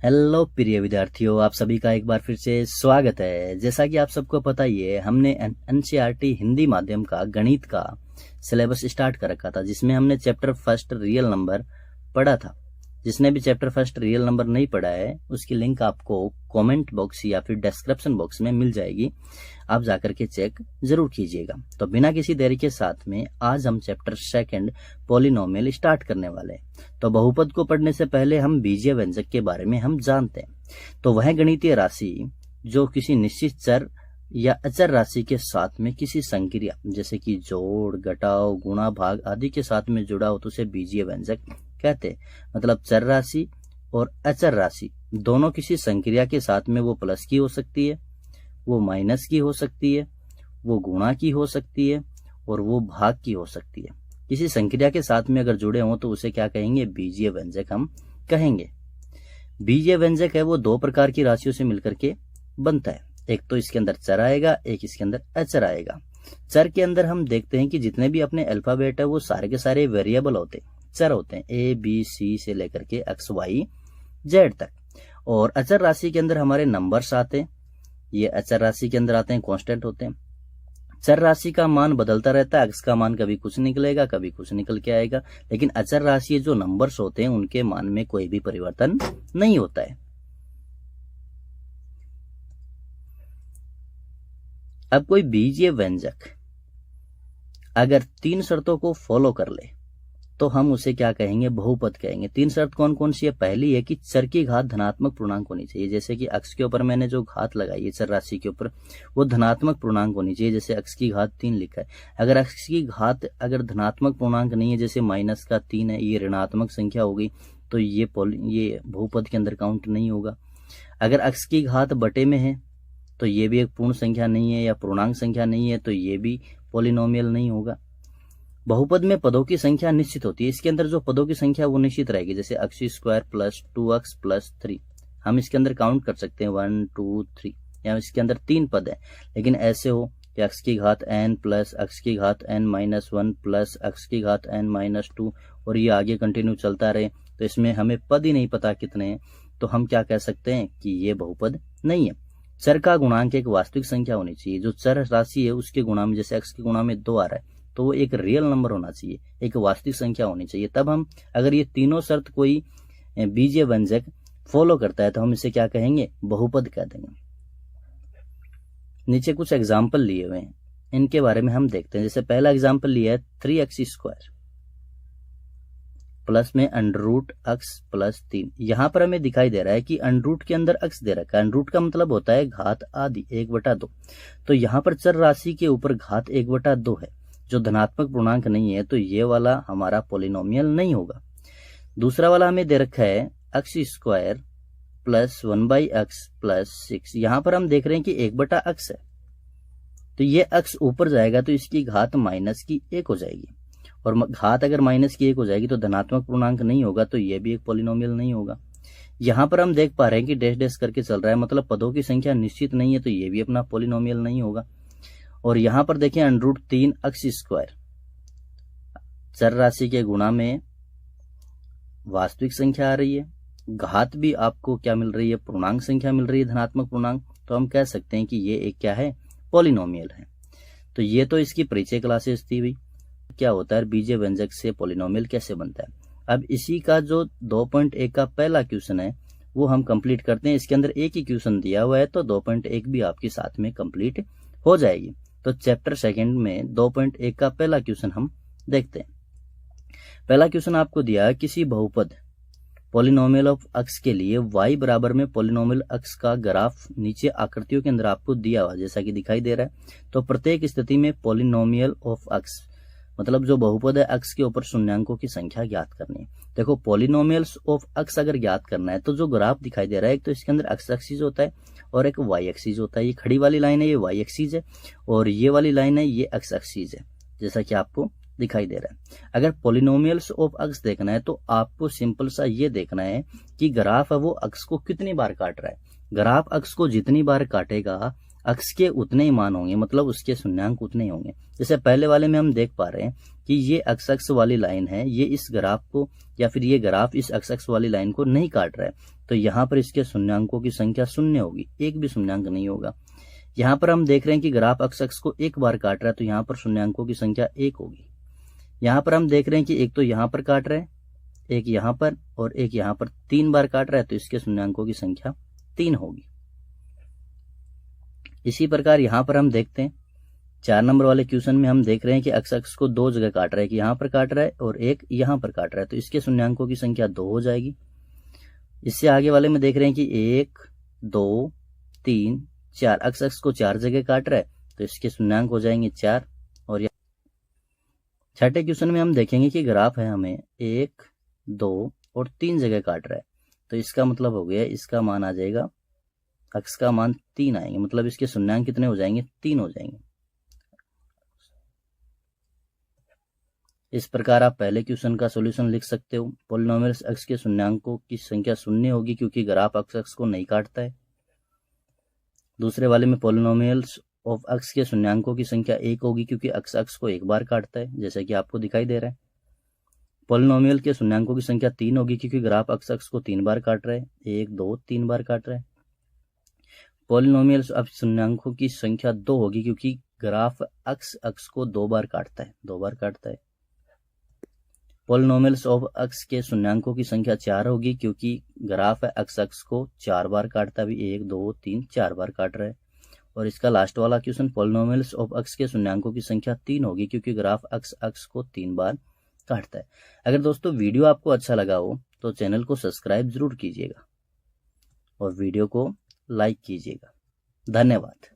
Hello प्रिय विद्यार्थियों, आप सभी का एक बार फिर से स्वागत है। जैसा कि आप सबको पता ही है, हमने एनसीईआरटी हिंदी माध्यम का गणित का सिलेबस स्टार्ट कर रखा था, जिसमें हमने चैप्टर फर्स्ट रियल नंबर पढ़ा था। जिसने भी चैप्टर फर्स्ट रियल नंबर नहीं पढ़ा है, उसकी लिंक आपको कमेंट बॉक्स या फिर डिस्क्रिप्शन बॉक्स में मिल जाएगी। आप जाकर के चेक जरूर कीजिएगा। तो बिना किसी देरी के साथ में आज हम चैप्टर सेकंड पॉलिनोमियल स्टार्ट करने वाले हैं। तो बहुपद को पढ़ने से पहले हम बीजीय व्यंजक के बारे में हम जानते हैं। तो वह गणितीय राशि जो किसी निश्चित चर या अचर राशि के साथ में किसी संक्रिया जैसे कि जोड़, घटाव, गुणा, भाग आदि के साथ में जुड़ा हो तो उसे बीजीय व्यंजक कहते हैं। मतलब चर राशि और अचर राशि दोनों किसी संक्रिया के साथ में, वो प्लस की हो सकती है, वो माइनस की हो सकती है, वो गुणा की हो सकती है और वो भाग की हो सकती है। किसी संक्रिया के साथ में अगर जुड़े हों तो उसे क्या कहेंगे? बीजीय व्यंजक हम कहेंगे। बीजीय व्यंजक है वो दो प्रकार की राशियों से मिलकर के बनता है। एक तो इसके अंदर चर आएगा, एक इसके अंदर अचर आएगा। चर के अंदर हम देखते हैं कि जितने भी अपने अल्फाबेट है वो सारे के सारे वेरिएबल होते हैं, चर होते हैं, ए बी सी से लेकर के एक्स वाई जेड तक। और अचर राशि के अंदर हमारे नंबर्स आते हैं, ये अचर राशि के अंदर आते हैं, कांस्टेंट होते हैं। चर राशि का मान बदलता रहता है, एक्स का मान कभी कुछ निकलेगा, कभी कुछ निकल के आएगा। लेकिन अचर राशि जो नंबर्स होते हैं उनके मान में कोई भी परिवर्तन नहीं होता है। अब कोई बीजीय व्यंजक अगर तीन शर्तों को फॉलो कर ले तो हम उसे क्या कहेंगे? बहुपद कहेंगे। तीन शर्त कौन कौन सी है? पहली है कि चर की घात धनात्मक पूर्णांक होनी चाहिए। जैसे कि अक्स के ऊपर मैंने जो घात लगाई है चर राशि के ऊपर, वो धनात्मक पूर्णांक होनी चाहिए। जैसे अक्स की घात 3 लिखा है, अगर अक्स की घात अगर धनात्मक पूर्णांक नहीं है, जैसे माइनस का 3 है, ये ऋणात्मक संख्या हो गई, तो ये बहुपद के अंदर काउंट नहीं होगा। अगर अक्स की घात बटे में है तो ये भी एक पूर्ण संख्या नहीं है या पूर्णांक संख्या नहीं है, तो ये भी पॉलिनोमियल नहीं होगा। बहुपद में पदों की संख्या निश्चित होती है। इसके अंदर जो पदों की संख्या वो निश्चित रहेगी। जैसे x square plus 2x plus 3, हम इसके अंदर काउंट कर सकते हैं 1 2 3, या इसके अंदर 3 पद है। लेकिन ऐसे हो कि एक्स की घात n प्लस एक्स की घात n माइनस 1 प्लस एक्स की घात n माइनस 2 और ये आगे कंटिन्यू चलता रहे, तो इसमें हमें पद ही नहीं पता कितने हैं, तो हम क्या कह सकते हैं कि ये बहुपद नहीं है। चर का गुणांक एक वास्तविक संख्या होनी चाहिए। जो चर राशि है उसके गुणा में, जैसे एक्स के गुणा में 2 आ रहा है, तो वो एक रियल नंबर होना चाहिए, एक वास्तविक संख्या होनी चाहिए। तब हम, अगर ये तीनों शर्त कोई बीजीय व्यंजक फॉलो करता है तो हम इसे क्या कहेंगे? बहुपद कह देंगे। नीचे कुछ एग्जाम्पल लिए हुए हैं, इनके बारे में हम देखते हैं। जैसे पहला एग्जाम्पल लिया है 3x स्क्वायर प्लस में अंडर रूट एक्स प्लस 3। यहां पर हमें दिखाई दे रहा है कि अंडर रूट के अंदर एक्स दे रखा है। अंडर रूट का मतलब होता है घात आदि 1/2। तो यहाँ पर चर राशि के ऊपर घात 1/2 है जो धनात्मक पूर्णांक नहीं है, तो ये वाला हमारा पॉलिनोमियल नहीं होगा। दूसरा वाला हमें दे रखा है x square plus 1/x plus 6। यहां पर हम देख रहे हैं कि 1/x है, तो ये x ऊपर जाएगा तो इसकी घात माइनस की 1 हो जाएगी, और घात अगर माइनस की 1 हो जाएगी तो धनात्मक पूर्णांक नहीं होगा, तो ये भी एक पॉलिनोमियल नहीं होगा। यहां पर हम देख पा रहे हैं कि डैश डैश करके चल रहा है, मतलब पदों की संख्या निश्चित नहीं है, तो ये भी अपना पॉलिनोमियल नहीं होगा। और यहां पर देखें अंडर रूट 3 एक्स स्क्वायर, चर राशि के गुणा में वास्तविक संख्या आ रही है, घात भी आपको क्या मिल रही है? पूर्णांक संख्या मिल रही है, धनात्मक पूर्णांक, तो हम कह सकते हैं कि ये एक क्या है? पॉलिनोमियल है। तो ये तो इसकी परिचय क्लासेस थी भी, क्या होता है बीजीय व्यंजक से पॉलिनोमियल कैसे बनता है। अब इसी का जो 2.1 का पहला क्वेश्चन है वो हम कंप्लीट करते हैं। इसके अंदर एक ही क्वेश्चन दिया हुआ है, तो 2.1 भी आपके साथ में कंप्लीट हो जाएगी। तो चैप्टर सेकंड में 2.1 का पहला क्वेश्चन हम देखते हैं। पहला क्वेश्चन आपको दिया है, किसी बहुपद पॉलिनोमियल ऑफ एक्स के लिए y बराबर में पॉलिनोमियल एक्स का ग्राफ नीचे आकृतियों के अंदर आपको दिया हुआ जैसा कि दिखाई दे रहा है। तो प्रत्येक स्थिति में पॉलिनोमियल ऑफ एक्स, मतलब जो बहुपद है एक्स के ऊपर शून्यांकों की संख्या ज्ञात करनी है। देखो, पॉलिनोमियल्स ऑफ एक्स अगर ज्ञात करना है तो जो ग्राफ दिखाई दे रहा है, एक तो इसके अंदर एक्स एक्सिस होता है और एक वाई एक्सिस होता है। ये खड़ी वाली लाइन है, ये वाई एक्सिस है, और ये वाली लाइन है, ये एक्स एक्सिस है, जैसा कि आपको दिखाई दे रहा है। अगर पॉलिनोमियल्स ऑफ एक्स देखना है तो आपको सिंपल सा ये देखना है कि ग्राफ है वो एक्स को कितनी बार काट रहा है। ग्राफ एक्स को जितनी बार काटेगा अक्स के उतने ही मान होंगे, मतलब उसके शून्यांक उतने ही होंगे। जैसे पहले वाले में हम देख पा रहे हैं कि ये एक्स अक्स वाली लाइन है, ये इस ग्राफ को या फिर ये ग्राफ इस एक्स अक्स वाली लाइन को नहीं काट रहा है, तो यहाँ पर इसके शून्यांकों की संख्या शून्य होगी, एक भी शून्यांक नहीं होगा। यहाँ पर हम देख रहे हैं कि ग्राफ एक्स अक्स को एक बार काट रहा है, तो यहाँ पर शून्यांकों की संख्या एक होगी। यहाँ पर हम देख रहे हैं कि एक तो यहाँ पर काट रहा है, एक यहाँ पर और एक यहाँ पर 3 बार काट रहा है, तो इसके शून्यांकों की संख्या 3 होगी। इसी प्रकार यहाँ पर हम देखते हैं 4 नंबर वाले क्वेश्चन में हम देख रहे हैं कि एक्स अक्स को 2 जगह काट रहा है, कि यहाँ पर काट रहा है और एक यहाँ पर काट रहा है, तो इसके शून्यांकों की संख्या 2 हो जाएगी। इससे आगे वाले में देख रहे हैं कि 1 2 3 4, एक्स अक्स को 4 जगह काट रहा है, तो इसके शून्यांक हो जाएंगे 4। और छठे क्वेश्चन में हम देखेंगे कि ग्राफ है हमें 1 2 और 3 जगह काट रहा है, तो इसका मतलब हो गया इसका मान आ जाएगा, एक्स का मान 3 आएंगे, मतलब इसके शून्यांक कितने हो जाएंगे, 3 हो जाएंगे। इस प्रकार आप पहले क्वेश्चन का सॉल्यूशन लिख सकते हो। पॉलिनोमियल्स एक्स के शून्यांकों की संख्या शून्य होगी क्योंकि ग्राफ एक्स अक्स को नहीं काटता है। दूसरे वाले में पॉलिनोमियल्स ऑफ एक्स के शून्यांकों की संख्या 1 होगी क्योंकि एक्स अक्स को एक बार काटता है, जैसे कि आपको दिखाई दे रहा है। पॉलिनोमियल के शून्यांकों की संख्या 3 होगी क्योंकि ग्राफ एक्स अक्स को 3 बार काट रहा है, 1 2 3 बार काट रहा है। पॉलिनोमियल्स ऑफ शून्यांकों की संख्या 2 होगी क्योंकि ग्राफ एक्स अक्स को 2 बार काटता है, 2 बार काटता है। पॉलिनोमियल्स ऑफ एक्स के शून्यांकों की संख्या 4 होगी क्योंकि ग्राफ एक्स अक्स को 4 बार काटता भी, 1 2 3 4 बार काट रहा है। और इसका लास्ट वाला क्वेश्चन पॉलिनोमियल्स ऑफ एक्स के शून्यांकों की संख्या 3 होगी क्योंकि ग्राफ एक्स अक्स को 3 बार काटता है। अगर दोस्तों वीडियो आपको अच्छा लगा हो तो चैनल को सब्सक्राइब जरूर कीजिएगा और वीडियो को लाइक कीजिएगा। धन्यवाद।